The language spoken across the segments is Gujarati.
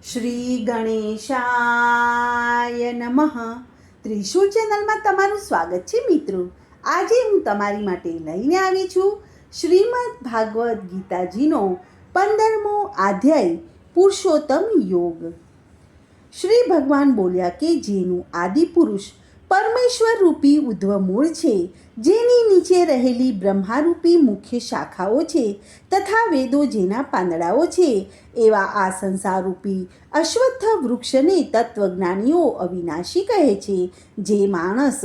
શ્રી ગણેશાય નમઃ. ત્રિશુલ ચેનલમાં તમારું સ્વાગત છે મિત્રો. આજે હું તમારી માટે લઈને આવી છું શ્રીમદ ભાગવત ગીતાજીનો 15મો અધ્યાય પુરુષોત્તમ યોગ. શ્રી ભગવાન બોલ્યા કે જેનું આદિ પુરુષ પરમેશ્વર રૂપી ઉદ્ધવ મૂળ છે, જેની નીચે રહેલી બ્રહ્મારૂપી મુખ્ય શાખાઓ છે તથા વેદો જેના પાંદડાઓ છે, એવા આ સંસારરૂપી અશ્વત્થ વૃક્ષને તત્વજ્ઞાનીઓ અવિનાશી કહે છે. જે માણસ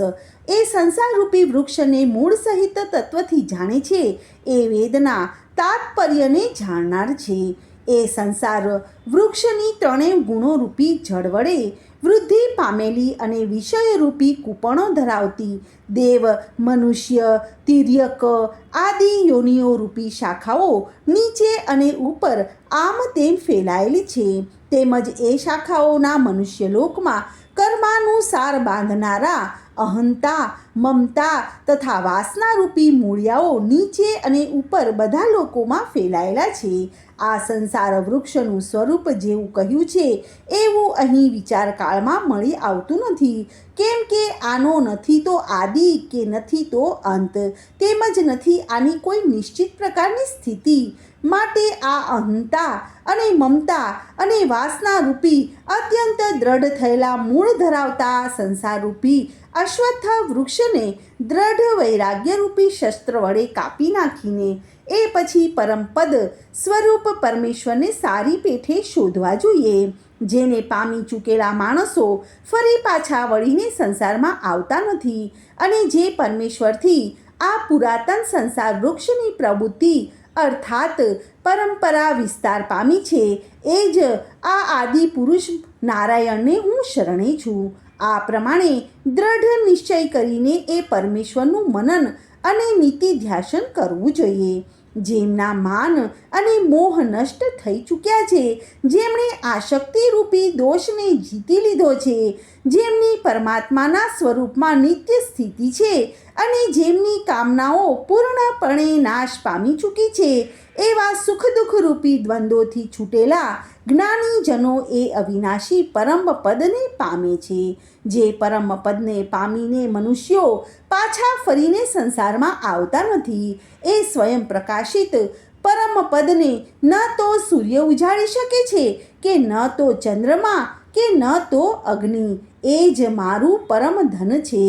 એ સંસારરૂપી વૃક્ષને મૂળ સહિત તત્વથી જાણે છે, એ વેદના તાત્પર્યને જાણનાર છે. એ સંસાર વૃક્ષની ત્રણેય ગુણોરૂપી જળ વડે વૃદ્ધિ પામેલી અને વિષયરૂપી કૂપણો ધરાવતી દેવ, મનુષ્ય, તિર્યક આદિ યોનિઓ રૂપી શાખાઓ નીચે અને ઉપર આમ તેમ ફેલાયેલી છે. તેમજ એ શાખાઓના મનુષ્યલોકમાં કર્માનુસાર બાંધનારા અહંતા, મમતા તથા વાસનારૂપી મૂળિયાઓ નીચે અને ઉપર બધા લોકોમાં ફેલાયેલા છે. આ સંસાર વૃક્ષનું સ્વરૂપ જેવું કહ્યું છે એવું અહીં વિચારકાળમાં મળી આવતું નથી, કેમ કે આનો નથી તો આદિ કે નથી તો અંત, તેમજ નથી આની કોઈ નિશ્ચિત પ્રકારની સ્થિતિ. માટે આ અહંતા અને મમતા અને વાસનારૂપી અત્યંત દ્રઢ થયેલા મૂળ ધરાવતા સંસારરૂપી અશ્વત્થ વૃક્ષને દ્રઢ વૈરાગ્યરૂપી શસ્ત્ર વડે કાપી નાખીને એ પછી પરમપદ સ્વરૂપ પરમેશ્વરને સારી પેઠે શોધવા જોઈએ. જેને પામી ચૂકેલા માણસો ફરી પાછા વળીને સંસારમાં આવતા નથી, અને જે પરમેશ્વરથી આ પુરાતન સંસાર વૃક્ષની પ્રવૃત્તિ અર્થાત પરંપરા વિસ્તાર પામી છે, એ જ આ આદિ પુરુષ નારાયણને હું શરણે છું. આ પ્રમાણે દ્રઢ નિશ્ચય કરીને એ પરમેશ્વરનું મનન અને નીતિ ધ્યાસન કરવું જોઈએ. જેમના માન અને મોહ નષ્ટ થઈ ચૂક્યા છે, જેમણે આશક્તિરૂપી દોષને જીતી લીધો છે, જેમની પરમાત્માના સ્વરૂપમાં નિત્ય સ્થિતિ છે અને જેમની કામનાઓ પૂર્ણપણે નાશ પામી ચૂકી છે, એવા સુખ દુઃખરૂપી દ્વંદ્વોથી છૂટેલા જ્ઞાનીજનો એ અવિનાશી પરમ પદને પામે છે. જે પરમ પદને પામીને મનુષ્યો પાછા ફરીને સંસારમાં આવતા નથી. એ સ્વયં પ્રકાશિત પરમ પદને ન તો સૂર્ય ઉજાડી શકે છે, કે ન તો ચંદ્રમા, કે ન તો અગ્નિ. એ જ મારું પરમ ધન છે.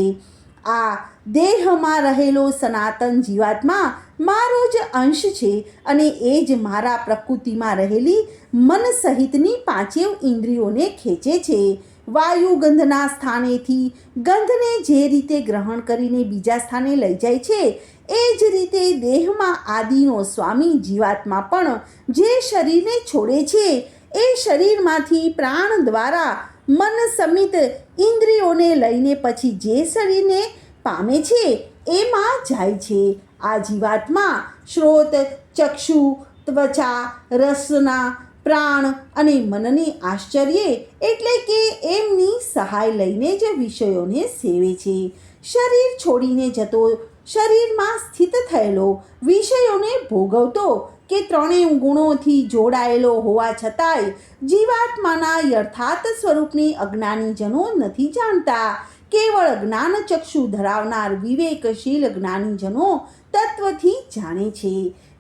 આ દેહમાં રહેલો સનાતન જીવાત્મા મારો જ અંશ છે, અને એ જ મારા પ્રકૃતિમાં રહેલી મન સહિતની પાંચેય ઇન્દ્રિયોને ખેંચે છે. વાયુ ગંધના સ્થાનેથી ગંધને જે રીતે ગ્રહણ કરીને બીજા સ્થાને લઈ જાય છે, એ જ રીતે દેહમાં આદિનો સ્વામી જીવાત્મા પણ જે શરીરને છોડે છે, એ શરીરમાંથી પ્રાણ દ્વારા મન સમિત ઇન્દ્રિયોને લઈને પછી જે શરીરને પામે છે એમાં જાય છે. આ જીવાત્મા શ્રોત, ચક્ષુ, ત્વચા, રસના, પ્રાણ અને મનની આશ્ચર્ય એટલે કે એમની સહાય લઈને જ વિષયોને સેવે છે. શરીર છોડીને જતો, શરીરમાં સ્થિત થયેલો, વિષયોને ભોગવતો કે ત્રણેય ગુણોથી જોડાયેલો હોવા છતાંય જીવાત્માના યથાર્થ સ્વરૂપની અજ્ઞાનીજનો નથી જાણતા. કેવળ જ્ઞાનચક્ષુ ધરાવનાર વિવેકશીલ જ્ઞાનીજનો તત્વથી જાણે છે.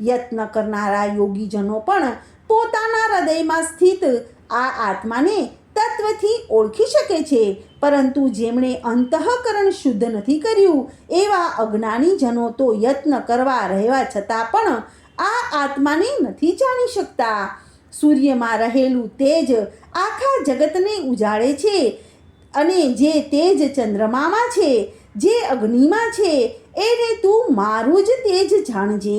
યત્ન કરનારા યોગીજનો પણ પોતાના હૃદયમાં સ્થિત આ આત્માને તત્વથી ઓળખી શકે છે, પરંતુ જેમણે અંતઃકરણ શુદ્ધ નથી કર્યું એવા અજ્ઞાનીજનો તો યત્ન કરવા રહેવા છતાં પણ આ આત્માને નથી જાણી શકતા. સૂર્યમાં રહેલું તેજ આખા જગતને ઉજાડે છે, અને જે તેજ ચંદ્રમામાં છે, જે અગ્નિમાં છે, એને તું મારું જ તેજ જાણજે.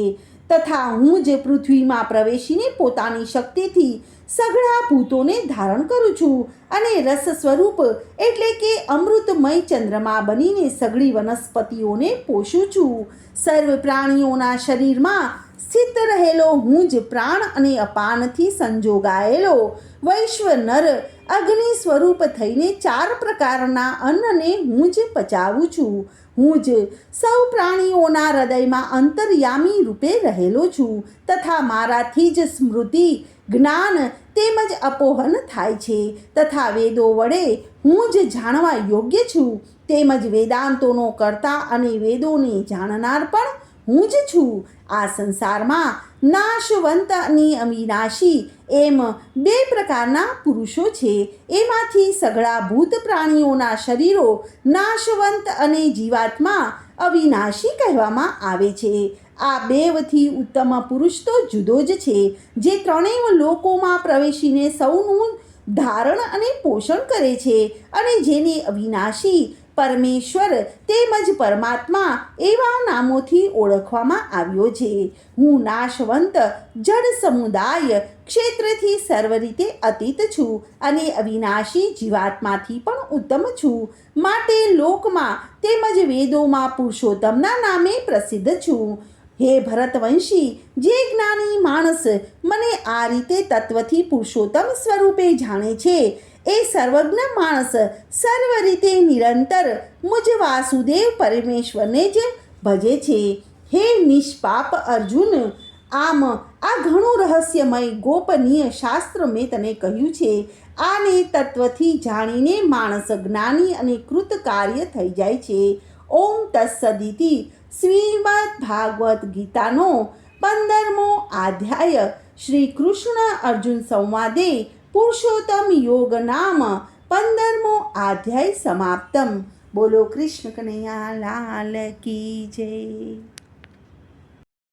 તથા હું જ પૃથ્વીમાં પ્રવેશીને પોતાની શક્તિથી સઘળા ભૂતોને ધારણ કરું છું, અને રસ સ્વરૂપ એટલે કે અમૃતમય ચંદ્રમા બનીને સઘળી વનસ્પતિઓને પોષું છું. સર્વ પ્રાણીઓના શરીરમાં સ્થિત રહેલો હું જ પ્રાણ અને અપાનથી સંજોગાયેલો વૈશ્વનર અગ્નિ સ્વરૂપ થઈને 4 પ્રકારના અન્નને હું જ પચાવું છું. હું જ સૌ પ્રાણીઓના હૃદયમાં અંતર્યામી રૂપે રહેલો છું, તથા મારાથી જ સ્મૃતિ, જ્ઞાન તેમજ અપોહન થાય છે તથા વેદો વડે હું જ જાણવા યોગ્ય છું તેમજ વેદાંતોનો કર્તા અને વેદોને જાણનાર પણ હું જ છું. આ સંસારમાં નાશવંત અને અવિનાશી એમ બે પ્રકારના પુરુષો છે. એમાંથી સઘળા ભૂત પ્રાણીઓના શરીરો નાશવંત અને જીવાત્મા અવિનાશી કહેવામાં આવે છે. આ બેવથી ઉત્તમ પુરુષ તો જુદો જ છે, જે ત્રણેય લોકોમાં પ્રવેશીને સૌનું ધારણ અને પોષણ કરે છે અને જેને અવિનાશી પરમેશ્વર તેમજ પરમાત્મા એવા નામોથી ઓળખવામાં આવ્યો છે. હું નાશવંત જડ સમુદાય ક્ષેત્રથી સર્વ રીતે અતીત છું અને અવિનાશી જીવાત્માથી પણ ઉત્તમ છું. માટે લોકમાં તેમજ વેદોમાં પુરુષોત્તમના નામે પ્રસિદ્ધ છું. હે ભરતવંશી, જે જ્ઞાની માણસ મને આ રીતે તત્વથી પુરુષોત્તમ સ્વરૂપે જાણે છે એ સર્વજ્ઞ માણસ સર્વ રીતે નિરંતર મુજ વાસુદેવ પરમેશ્વરને જ ભજે છે. હે નિષ્પાપ અર્જુન, આમ આ ઘણું રહસ્યમય ગોપનીય શાસ્ત્ર મેં તને કહ્યું છે. આને તત્વથી જાણીને માણસ જ્ઞાની અને કૃતકાર્ય થઈ જાય છે. ઓમ તત્સદિતિ શ્રીમદ ભાગવત ગીતાનો 15મો અધ્યાય શ્રી કૃષ્ણ અર્જુન સંવાદે પુરુષોત્તમ યોગ નામ 15મો અધ્યાય સમાપ્તમ. બોલો કૃષ્ણ કનૈયા લાલ કી જય.